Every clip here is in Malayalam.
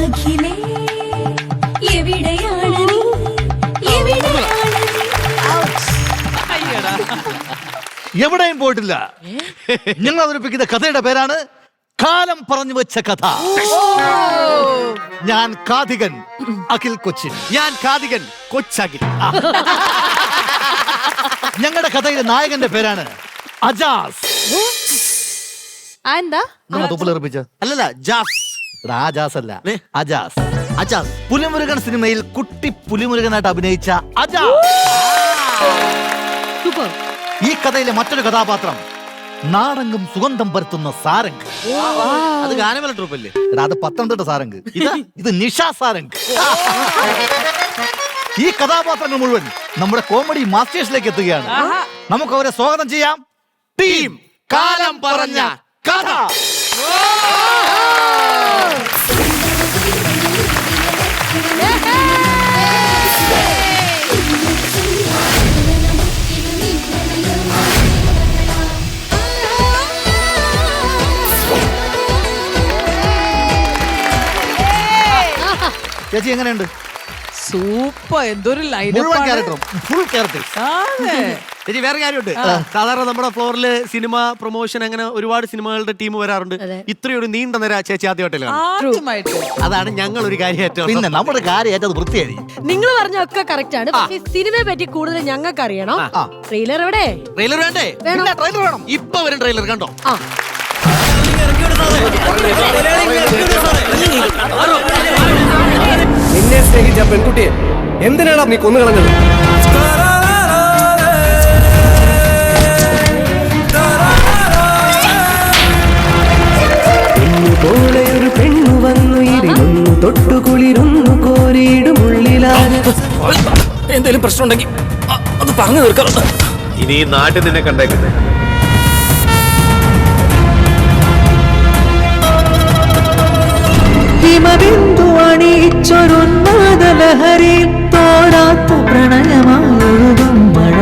അഖിലേ എവിടെയാണ് നീ എവിടെയാണ് എവിടെയും പോയിട്ടില്ല. ഞങ്ങൾ അവതരിപ്പിക്കുന്ന കഥയുടെ പേരാണ് കാലം പറഞ്ഞു വെച്ച കഥ. ഞാൻ കാതികൻ അഖിൽ കൊച്ചിൻ. ഞാൻ കാതികൻ കൊച്ചഖിൽ. ഞങ്ങളുടെ കഥയിലെ നായകന്റെ പേരാണ് അജാസ്. എന്താ തുപ്പിലെറിപ്പിച്ച അല്ലല്ല ജാസ്. അജാസ് അല്ല, അജാസ്. അജാസ് പുലിമുരുകൻ സിനിമയിൽ കുട്ടി പുലിമുരുകനായിട്ട് അഭിനയിച്ച അജാസ്. സൂപ്പർ. ഈ കഥയിലെ മറ്റൊരു കഥാപാത്രം നാടെങ്കും സുഗന്ധം പരത്തുന്ന സാരംഗ്. അത് ഗാനമേള ട്രൂപ്പല്ലേ? അത് പത്തനംതിട്ട സാരംഗ്. ഇത് നിഷ സാരംഗ്. ഈ കഥാപാത്രങ്ങൾ മുഴുവൻ നമ്മുടെ കോമഡി മാസ്റ്റേഴ്സിലേക്ക് എത്തുകയാണ്. നമുക്ക് അവരെ സ്വാഗതം ചെയ്യാം. ടീം കാലം പറഞ്ഞ കഥ. ചേച്ചി എങ്ങനെയുണ്ട്? സൂപ്പർ. എന്തൊരു മുഴുവൻ ക്യാരക്ടറും ഫുൾ ക്യാരക്ടേഴ്സ്. ഇനി വേറെ കാര്യമുണ്ട്. സാധാരണ നമ്മുടെ ഫ്ലോറില് സിനിമ പ്രൊമോഷൻ അങ്ങനെ ഒരുപാട് സിനിമകളുടെ ടീം വരാറുണ്ട്. ഇത്രയൊരു നീണ്ട നിര ചേച്ചി ആദ്യമായിട്ടല്ലേ? അതാണ് ഞങ്ങൾ ഒരു കാര്യം. പിന്നെ നമ്മുടെ കാര്യം ഏറ്റത് വൃത്തിയായി. നിങ്ങൾ പറഞ്ഞൊക്കെ കറക്റ്റ് ആണ്. പക്ഷേ സിനിമയെ പറ്റി കൂടുതൽ ഞങ്ങൾക്ക് അറിയണം. ട്രെയിലർ എവിടെ? ട്രെയിലർ വേണ്ടേ? ട്രെയിലർ വേണം. ഇപ്പൊ വരും ട്രെയിലർ. കണ്ടോ? നിന്നെ സ്നേഹിച്ച പെൺകുട്ടിയെ എന്തിനാണ് നീ കൊന്നുകളഞ്ഞത്? പോലെ ഒരു പെണ്ണു വന്നു ഇരുന്നു തൊട്ടുകുളിരുന്നു കോരിയിടുമുള്ളിലാണ്. എന്തെങ്കിലും പ്രശ്നം ഉണ്ടെങ്കിൽ അത് പറഞ്ഞു തീർക്കാം. ഇനി ഈ നാട്ടിൽ നിന്നെ കണ്ടേക്കുന്നത് ഹിമബിന്ദു അണിയിച്ചൊരുന്മാദലഹരി തോടാത്തു പ്രണയമായൊഴുകും മഴ.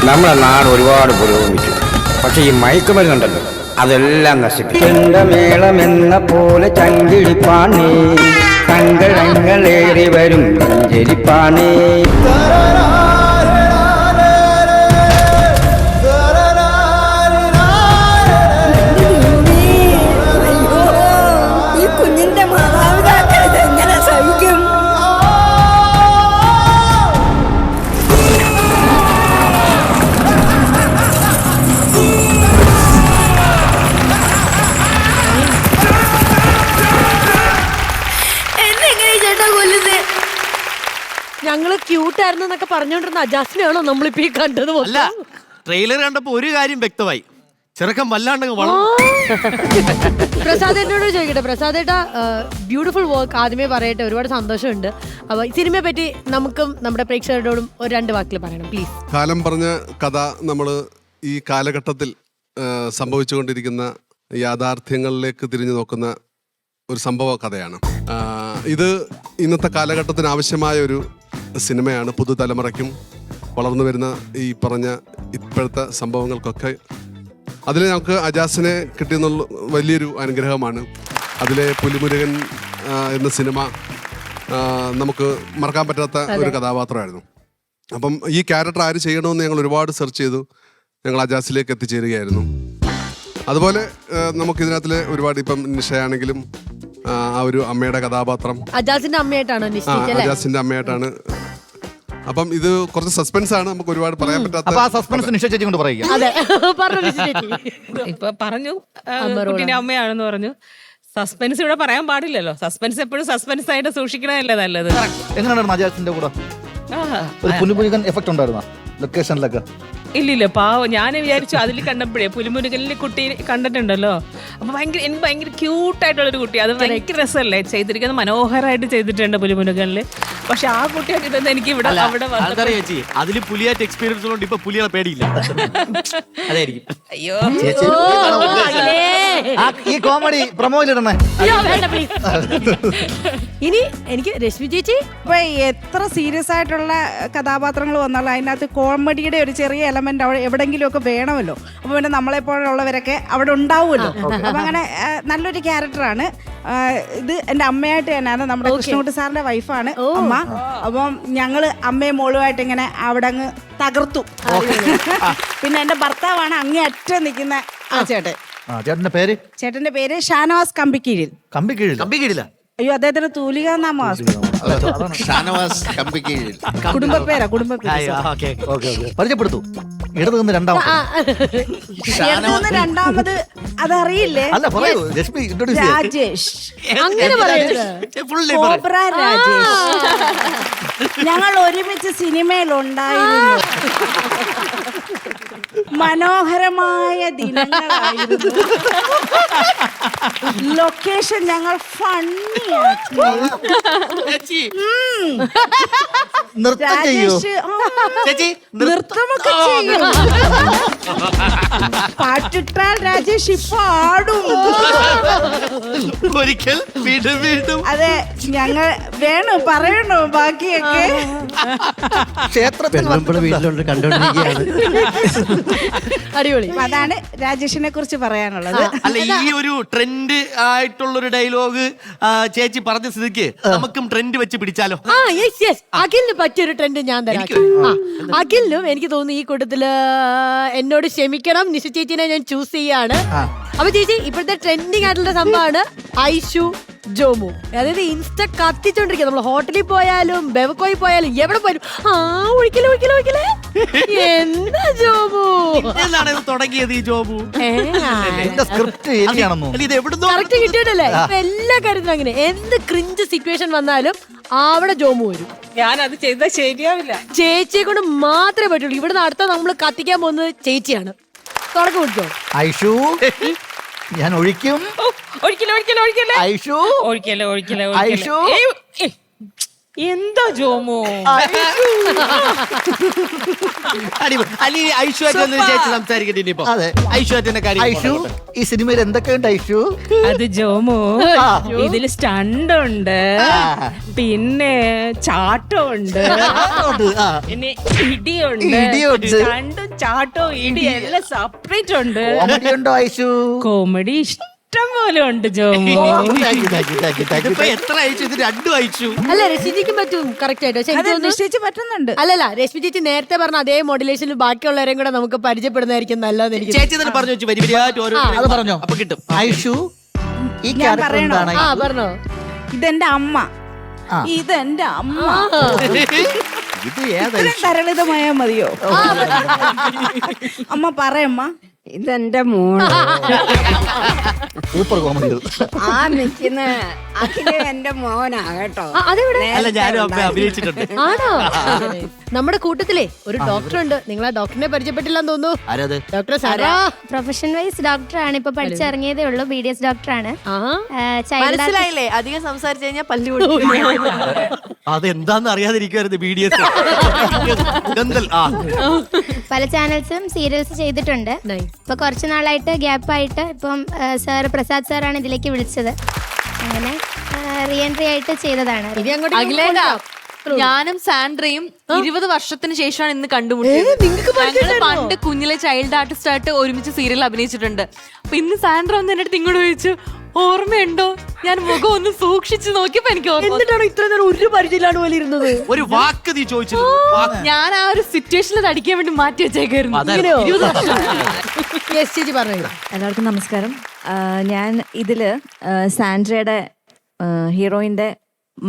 നമ്മുടെ നാട് ഒരുപാട് പുരോഗമിച്ചു. പക്ഷെ ഈ മയക്കുമരുന്നുണ്ടല്ലോ അതെല്ലാം നശിപ്പിക്കും. മേളമെന്ന പോലെ ചങ്കിടിപ്പാണേ, കങ്കഴങ്ങളേറി വരും നെഞ്ചരിപ്പാണേ. ഈ കുഞ്ഞിന്റെ മാതാപിതാക്കൾ ഇതെങ്ങനെ സഹിക്കും? ഞങ്ങള് ക്യൂട്ടായിരുന്നു എന്നൊക്കെ പറഞ്ഞോണ്ടിരുന്ന അജാസിനെയാണോ നമ്മളിപ്പോ ഈ കണ്ടത്? അല്ല, ട്രെയിലർ കണ്ടപ്പോ ഒരു കാര്യം വ്യക്തമായി. ചെറുക്കം വല്ലാണ്ടെങ്കിൽ പ്രസാദ് എന്നോട് ചോദിക്കട്ടെ. പ്രസാദ് ഏട്ടാ, ബ്യൂട്ടിഫുൾ വർക്ക് ആദ്യമേ പറയട്ടെ. ഒരുപാട് സന്തോഷമുണ്ട്. അപ്പൊ സിനിമയെ പറ്റി നമുക്കും നമ്മുടെ പ്രേക്ഷകരോടും ഒരു 2 വാക്കിൽ പറയണം പ്ലീസ്. കാലം പറഞ്ഞ കഥ നമ്മൾ ഈ കാലഘട്ടത്തിൽ സംഭവിച്ചുകൊണ്ടിരിക്കുന്ന യാഥാർത്ഥ്യങ്ങളിലേക്ക് തിരിഞ്ഞു നോക്കുന്ന ഒരു സംഭവ കഥയാണ്. ഇത് ഇന്നത്തെ കാലഘട്ടത്തിന് ആവശ്യമായ ഒരു സിനിമയാണ്. പുതുതലമുറയ്ക്കും വളർന്നു വരുന്ന ഈ പറഞ്ഞ ഇപ്പോഴത്തെ സംഭവങ്ങൾക്കൊക്കെ അതിൽ നമുക്ക് അജാസിനെ കിട്ടിയെന്നുള്ള വലിയൊരു അനുഗ്രഹമാണ്. അതിലെ പുലിമുരുകൻ എന്ന സിനിമ നമുക്ക് മറക്കാൻ പറ്റാത്ത ഒരു കഥാപാത്രമായിരുന്നു. അപ്പം ഈ ക്യാരക്ടർ ആര് ചെയ്യണമെന്ന് ഞങ്ങൾ ഒരുപാട് സെർച്ച് ചെയ്തു. ഞങ്ങൾ അജാസിലേക്ക് എത്തിച്ചേരുകയായിരുന്നു. അതുപോലെ നമുക്കിതിനകത്തിലെ ഒരുപാട് ഇപ്പം നിഷയാണെങ്കിലും ആ ഒരു അമ്മയുടെ കഥാപാത്രം അജാസിന്റെ അമ്മയായിട്ടാണോ? അജാസിന്റെ അമ്മയായിട്ടാണ്. അപ്പം ഇത് കുറച്ച് സസ്പെൻസ് ആണ്, നമുക്ക് ഒരുപാട് പറയാൻ പറ്റാത്ത. സസ്പെൻസ് നിഷ ചേച്ചി കൊണ്ട് പറയുക. ഇപ്പൊ പറഞ്ഞു കുട്ടിന്റെ അമ്മയാണെന്ന് പറഞ്ഞു. സസ്പെൻസ് ഇവിടെ പറയാൻ പാടില്ലല്ലോ. സസ്പെൻസ് എപ്പോഴും സസ്പെൻസ് ആയിട്ട് സൂക്ഷിക്കണല്ലേ നല്ലത്. എങ്ങനെയാണ് അജാസിന്റെ കൂടെ ഒരു പുലിമുരുകൻ എഫക്ട് ഉണ്ടായിരുന്ന ലൊക്കേഷനിലൊക്കെ? ഇല്ലില്ല, പാവം. ഞാൻ വിചാരിച്ചു അതിൽ കണ്ടപ്പോഴേ പുലിമുരുകനിൽ കുട്ടി കണ്ടിട്ടുണ്ടല്ലോ, അപ്പൊ എനിക്ക് ഭയങ്കര ക്യൂട്ടായിട്ടുള്ളൊരു കുട്ടി. അത് ഭയങ്കര രസമല്ലേ ചെയ്തിരിക്കുന്നത്, മനോഹരമായിട്ട് ചെയ്തിട്ടുണ്ട് പുലിമുരുകനില്. പക്ഷെ ആ കുട്ടിയായിട്ട് ഇതെന്ന് എനിക്ക് ഇവിടെ അവിടെ ചേച്ചി അതില് പുലിയായിട്ട് എക്സ്പീരിയൻസ് ഉള്ളതുകൊണ്ട് ഇപ്പൊ പുലികളെ പേടിയില്ല. അതായിരിക്കും. അയ്യോ ഈ കോമഡി പ്രൊമോയിലിടണേ. ഇനി എനിക്ക് രശ്മി ചേച്ചി, ഇപ്പൊ എത്ര സീരിയസ് ആയിട്ടുള്ള കഥാപാത്രങ്ങൾ വന്നാലും അതിനകത്ത് കോമഡിയുടെ ഒരു ചെറിയ എലമെന്റ് അവിടെ എവിടെങ്കിലും ഒക്കെ വേണമല്ലോ. അപ്പൊ പിന്നെ നമ്മളെ പോലുള്ളവരൊക്കെ അവിടെ ഉണ്ടാവുമല്ലോ. അപ്പൊ അങ്ങനെ നല്ലൊരു ക്യാരക്ടറാണ് ഇത്. എന്റെ അമ്മയായിട്ട് തന്നെയാണ്, നമ്മുടെ കൃഷ്ണകുട്ടി സാറിന്റെ വൈഫാണ് അമ്മ. അപ്പം ഞങ്ങള് അമ്മയും മോളുമായിട്ട് ഇങ്ങനെ അവിടെ അങ്ങ് തകർത്തു. പിന്നെ എന്റെ ഭർത്താവാണ് അങ്ങേ അറ്റം നിൽക്കുന്ന ആ ചേട്ടൻ. ചേട്ടന്റെ പേര്? ചേട്ടന്റെ പേര് ഷാനവാസ് കമ്പിക്കീഴിൽ. കമ്പിക്കീഴില്ല. അയ്യോ, അദ്ദേഹത്തിന് തൂലിക നാമവാസ് ഷാനവാസ് കമ്പിക്കീഴിൽ. കുടുംബപ്പേരാ. പരിചയപ്പെടുത്തു. ഇടത് നിന്ന് രണ്ടാമത് അതറിയില്ലേ? അല്ല പറയൂ രശ്മി, introduce ചെയ്യ്. രാജേഷ്. അങ്ങനെ പറയുന്നത് കോബ്ര രാജേഷ്. ഞങ്ങൾ ഒരുമിച്ച് സിനിമയിലുണ്ടായിരുന്നു. മനോഹരമായ ദിനങ്ങളായിരുന്നു. ലൊക്കേഷൻ ഞങ്ങൾ ഫണ്ണിയാക്കി. നൃത്തം ചെയ്യൂ. ചേച്ചി നൃത്തമൊക്കെ ചെയ്യും. പാട്ടിട്ടാൽ രാജേഷ് ഇപ്പൊ ആടും. ഒരിക്കൽ വീണ്ടും വീണ്ടും. അതെ, ഞങ്ങൾ പറയണോ ബാക്കിയൊക്കെ? ക്ഷേത്രത്തിൽ വീട്ടിലോട്ട് കണ്ടോണ്ടിരിക്കുകയാണ്. അടിപൊളി. അതാണ് രാജേഷിനെ കുറിച്ച് പറയാനുള്ളത്. അല്ല, ഈ ഒരു ട്രെൻഡ് ആയിട്ടുള്ളൊരു ഡയലോഗ് ചേച്ചി പറഞ്ഞ സ്ഥിതിക്ക് നമുക്കും ട്രെൻഡ് വെച്ച് പിടിച്ചാലോ? അഖിലിന് പറ്റിയൊരു ട്രെൻഡ് ഞാൻ തരാം. അഖിലിനും എനിക്ക് തോന്നുന്നു ഈ കൂട്ടത്തില് എന്നോട് ക്ഷമിക്കണം, നിഷ ചേച്ചിനെ ഞാൻ ചൂസ് ചെയ്യാണ്. അപ്പൊ ചേച്ചി ഇപ്പോഴത്തെ ട്രെൻഡിങ് ആയിട്ടുള്ള സംഭവമാണ് ഐഷു ജോമു. അതായത് ഇൻസ്റ്റ കത്തിച്ചോണ്ടിരിക്കുക. നമ്മൾ ഹോട്ടലിൽ പോയാലും ബെവക്കോയിൽ പോയാലും എവിടെ പോയാലും ഒഴിക്കലേ എന്താ ജോമു എന്നാണ് ഇത് തുടങ്ങിയത് ഈ ജോബു? സ്ക്രിപ്റ്റ് ശരിയാണെന്നോ? ഇത് എവിടുന്നോ കറക്റ്റ് കിട്ടിയിട്ടല്ലേ? ഇപ്പൊ എല്ലാ കാര്യത്തിലും അങ്ങനെ എന്ത് ക്രിഞ്ച് സിറ്റുവേഷൻ വന്നാലും അവിടെ ജോമു വരും. ഞാനത് ചെയ്താൽ ശരിയാവില്ല. ചേച്ചിയെ കൊണ്ട് മാത്രമേ പറ്റുള്ളൂ. ഇവിടുന്ന് അടുത്ത നമ്മൾ കത്തിക്കാൻ പോകുന്നത് ചേച്ചിയാണ്. തുടക്കം പിടിച്ചോ. ഐഷു, ഞാൻ ഒഴിക്കും. ഐഷു, ഐഷു. എന്താ ജോമോ? ചേച്ചി സംസാരിക്കട്ടെ ഇനിയിപ്പോ. അതെ, ഐഷുവിന്റെ കാര്യം. ഐഷു, ഈ സിനിമയിൽ എന്തൊക്കെയുണ്ട് ഐഷു? അത് ജോമോ, ഇതില് സ്റ്റണ്ട് ഉണ്ട്, പിന്നെ ചാട്ടമുണ്ട്, പിന്നെ ഇടിയുണ്ട്. സ്റ്റണ്ടും ചാട്ടവും ഇടി എല്ലാം സെപ്പറേറ്റ് ഉണ്ട്. കോമഡി ഉണ്ടോ ഐഷു? കോമഡി ഇഷ്ടം പോലെ ഉണ്ട് ജോമോ. എത്ര അയച്ചു? ഇത് രണ്ടും അയച്ചു. അല്ല, രശ്മി ചേച്ചിക്ക് പറ്റും കറക്റ്റ് ആയിട്ട്. പക്ഷെ എനിക്ക് നിശ്ചയിച്ച് പറ്റുന്നുണ്ട്. അല്ലല്ല, രശ്മി ചേച്ചി നേരത്തെ പറഞ്ഞ അതേ മോഡുലേഷനിൽ ബാക്കിയുള്ളവരെയും കൂടെ നമുക്ക് പരിചയപ്പെടുന്നതായിരിക്കും നല്ലതെന്ന് എനിക്ക്. ചേച്ചി തന്നെ പറഞ്ഞു വെച്ചു വരിവരിയായിട്ട് ഓരോ അത് പറഞ്ഞോ? അപ്പൊ കിട്ടും. ഐഷു, ഈ ഞാൻ ക്യാരക്ടർ പറയണോ? എന്താണ്? പറഞ്ഞോ. ഇതെന്റെ അമ്മ. ഇതെന്റെ അമ്മ. ഇത് ഏതാ? ഇത്രയും തരളിതമായാ മതിയോ? അമ്മ പറയമ്മ. ഇതെന്റെ മോള്. Super comedy. ആ നിൽക്കുന്ന അഖില് എന്റെ മോനാ കേട്ടോ. അല്ല, ഞാനും അമ്മ അഭിനയിച്ചിട്ടുണ്ട്. ആണോ? നമ്മുടെ കൂട്ടത്തിലെ ഒരു ഡോക്ടർ ഉണ്ട്. നിങ്ങൾ ആ ഡോക്ടറിനെ പരിചയപ്പെട്ടില്ലെന്ന് തോന്നുന്നു. ആരത്? Doctor Sarah. പ്രൊഫഷൻ വൈസ് ഡോക്ടറാണ്. ഇപ്പൊ പഠിച്ചിറങ്ങിയതേ ഉള്ളൂ. BDS ഡോക്ടറാണ്. മനസ്സിലായില്ലേ? അധികം സംസാരിച്ചു കഴിഞ്ഞാൽ പല്ലു അതെന്താന്ന് അറിയാതിരിക്കുവായിരുന്നു BDS. പല ചാനൽസും സീരിയൽസ് ചെയ്തിട്ടുണ്ട്. ഇപ്പൊ കുറച്ചു നാളായിട്ട് ഗ്യാപ്പായിട്ട് ഇപ്പം പ്രസാദ് സാറാണ് ഇതിലേക്ക് വിളിച്ചത്. അങ്ങനെ റീ എൻട്രി ആയിട്ട് ചെയ്തതാണ്. ഞാനും സാൻഡ്രയും 20 വർഷത്തിന് ശേഷമാണ് ഇന്ന് കണ്ടുമുട്ടിയത്. ഞങ്ങൾ പണ്ട് കുഞ്ഞിലെ ചൈൽഡ് ആർട്ടിസ്റ്റ് ആയിട്ട് ഒരുമിച്ച് സീരിയൽ അഭിനയിച്ചിട്ടുണ്ട്. അപ്പൊ ഇന്ന് സാൻഡ്ര ഒന്ന് എന്റെ അടുത്ത് ഇങ്ങോട്ട് ചോദിച്ചു, ഓർമ്മയുണ്ടോ? ഞാൻ മുഖം ഒന്ന് സൂക്ഷിച്ചു നോക്കിയപ്പോ എനിക്ക് എന്നിട്ടാണ് ഇത്ര നേരം ഒരു പരിചയമാണ് പോലെ ഇരുന്നത്. ഒരു വാക്ക് നീ ചോദിച്ചു. ഞാൻ ആ ഒരു സിറ്റുവേഷനിൽ അടിക്കാൻ വേണ്ടി മാറ്റി വെച്ചേക്കായിരുന്നു. എല്ലാവർക്കും നമസ്കാരം. ഞാൻ ഇതില് സാൻഡ്രയുടെ ഹീറോയിന്റെ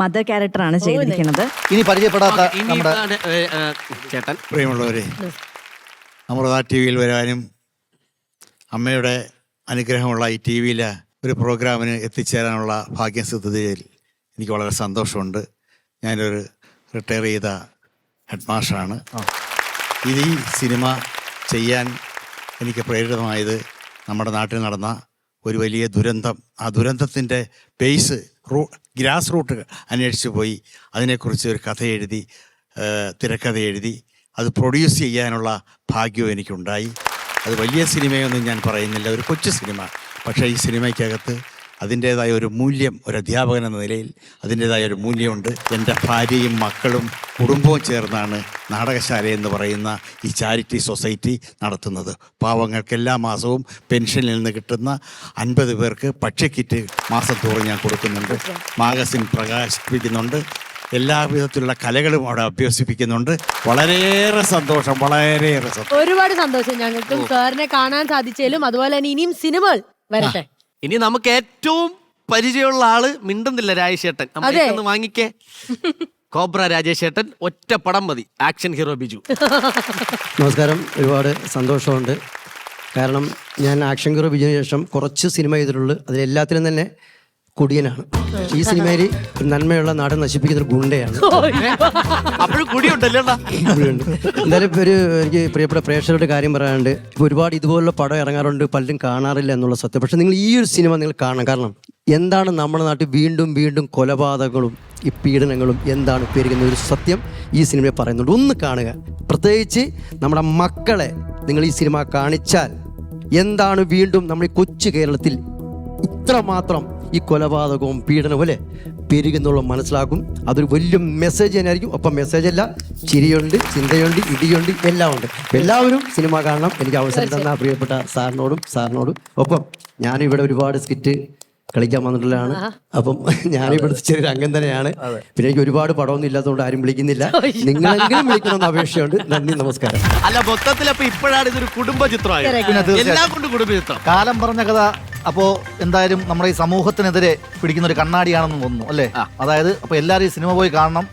മദർ ക്യാരക്ടറാണ് ചെയ്തിരിക്കുന്നത്. ഇനി പരിചയപ്പെടാത്ത നമ്മുടെ ചേട്ടൻ. പ്രിയമുള്ളവരെ, അമൃത TVയിൽ വരാനും അമ്മയുടെ അനുഗ്രഹമുള്ള ഈ TVയിലെ ഒരു പ്രോഗ്രാമിന് എത്തിച്ചേരാനുള്ള ഭാഗ്യം സിദ്ധിച്ചതിൽ എനിക്ക് വളരെ സന്തോഷമുണ്ട്. ഞാനൊരു റിട്ടയർ ചെയ്ത ഹെഡ് മാസ്റ്ററാണ്. ഇത് ഈ സിനിമ ചെയ്യാൻ എനിക്ക് പ്രേരിതമായത് നമ്മുടെ നാട്ടിൽ നടന്ന ഒരു വലിയ ദുരന്തം, ആ ദുരന്തത്തിൻ്റെ ബേസ് ഗ്രാസ് റൂട്ട് അന്വേഷിച്ച് പോയി അതിനെക്കുറിച്ച് ഒരു കഥ എഴുതി, തിരക്കഥ എഴുതി അത് പ്രൊഡ്യൂസ് ചെയ്യാനുള്ള ഭാഗ്യവും എനിക്കുണ്ടായി. അത് വലിയ സിനിമയൊന്നും ഞാൻ പറയുന്നില്ല, ഒരു കൊച്ചു സിനിമ. പക്ഷേ ഈ സിനിമയ്ക്കകത്ത് അതിൻ്റേതായ ഒരു മൂല്യം, ഒരു അധ്യാപകൻ എന്ന നിലയിൽ അതിൻ്റേതായ ഒരു മൂല്യമുണ്ട്. എൻ്റെ ഭാര്യയും മക്കളും കുടുംബവും ചേർന്നാണ് നാടകശാല എന്ന് പറയുന്ന ഈ ചാരിറ്റി സൊസൈറ്റി നടത്തുന്നത്. പാവങ്ങൾക്ക് എല്ലാ മാസവും പെൻഷനിൽ നിന്ന് കിട്ടുന്ന 50 പേർക്ക് ഭക്ഷ്യക്കിറ്റ് മാസം തോറും ഞാൻ കൊടുക്കുന്നുണ്ട്. മാഗസിൻ പ്രകാശിപ്പിക്കുന്നുണ്ട്. എല്ലാവിധത്തിലുള്ള കലകളും അവിടെ അഭ്യസിപ്പിക്കുന്നുണ്ട്. വളരെയേറെ സന്തോഷം, വളരെയേറെ സന്തോഷം. ഒരുപാട് സന്തോഷം ഞങ്ങൾക്കും സാറിനെ കാണാൻ സാധിച്ചാലും. അതുപോലെ തന്നെ ഇനിയും സിനിമകൾ വരട്ടെ. ഇനി നമുക്ക് ഏറ്റവും പരിചയമുള്ള ആള് മിണ്ടുന്നില്ല, രാജേഷേട്ടൻ. ഒന്ന് വാങ്ങിക്കേ. കോബ്ര രാജേഷേട്ടൻ, ഒറ്റ പടം മതി, ആക്ഷൻ ഹീറോ ബിജു. നമസ്കാരം. ഒരുപാട് സന്തോഷമുണ്ട്. കാരണം ഞാൻ ആക്ഷൻ ഹീറോ ബിജുവിന് ശേഷം കുറച്ച് സിനിമ ചെയ്തിട്ടുള്ളൂ. അതിലെല്ലാത്തിലും തന്നെ കുടിയനാണ്. ഈ സിനിമയിൽ ഒരു നന്മയുള്ള നാട് നശിപ്പിക്കുന്ന ഒരു ഗുണ്ടയാണ്. അപ്പോഴും കുടിയുണ്ടല്ലോ. എന്തായാലും എനിക്ക് പ്രിയപ്പെട്ട പ്രേക്ഷകരുടെ കാര്യം പറയാനുണ്ട്. ഇപ്പോൾ ഒരുപാട് ഇതുപോലുള്ള പടം ഇറങ്ങാറുണ്ട്, പലരും കാണാറില്ല എന്നുള്ള സത്യം. പക്ഷെ നിങ്ങൾ ഈ ഒരു സിനിമ നിങ്ങൾ കാണണം. കാരണം എന്താണ് നമ്മുടെ നാട്ടിൽ വീണ്ടും വീണ്ടും കൊലപാതകങ്ങളും ഈ പീഡനങ്ങളും എന്താണ് പെരുകുന്ന ഒരു സത്യം ഈ സിനിമയിൽ പറയുന്നുണ്ട്. ഒന്ന് കാണുക. പ്രത്യേകിച്ച് നമ്മുടെ മക്കളെ നിങ്ങൾ ഈ സിനിമ കാണിച്ചാൽ എന്താണ് വീണ്ടും നമ്മുടെ കൊച്ചു കേരളത്തിൽ ഇത്രമാത്രം ഈ കൊലപാതകവും പീഡനവും അല്ലേ പെരുകുന്നുള്ള മനസ്സിലാക്കും. അതൊരു വലിയ മെസ്സേജ് തന്നെയായിരിക്കും. ഒപ്പം മെസ്സേജ് അല്ല, ചിരിയുണ്ട്, ചിന്തയുണ്ട്, ഇടിയുണ്ട്, എല്ലാം ഉണ്ട്. എല്ലാവരും സിനിമ കാണണം. എനിക്ക് അവസരം തന്ന പ്രിയപ്പെട്ട സാറിനോടും ഒപ്പം ഞാനിവിടെ ഒരുപാട് സ്കിറ്റ് കളിക്കാൻ വന്നിട്ടുള്ളതാണ്. അപ്പം ഞാനിവിടുത്തെ ചെറിയൊരു അംഗം തന്നെയാണ്. പിന്നെ എനിക്ക് ഒരുപാട് പടമൊന്നും ഇല്ലാത്തതുകൊണ്ട് ആരും വിളിക്കുന്നില്ല. നിങ്ങളെങ്കിലും വിളിക്കണമെന്ന് അപേക്ഷയുണ്ട്. നന്ദി, നമസ്കാരം. അല്ല, മൊത്തത്തിൽ അപ്പൊ ഇപ്പോഴാണ് ഇതൊരു കുടുംബ ചിത്രമായി. എല്ലാം കൊണ്ട് കുടുംബ ചിത്രം. കാലം പറഞ്ഞ കഥ അപ്പോ എന്തായാലും നമ്മുടെ ഈ സമൂഹത്തിനെതിരെ പിടിക്കുന്ന ഒരു കണ്ണാടിയാണെന്ന് തോന്നുന്നു അല്ലേ? അതായത് അപ്പൊ എല്ലാരും ഈ സിനിമ പോയി കാണണം.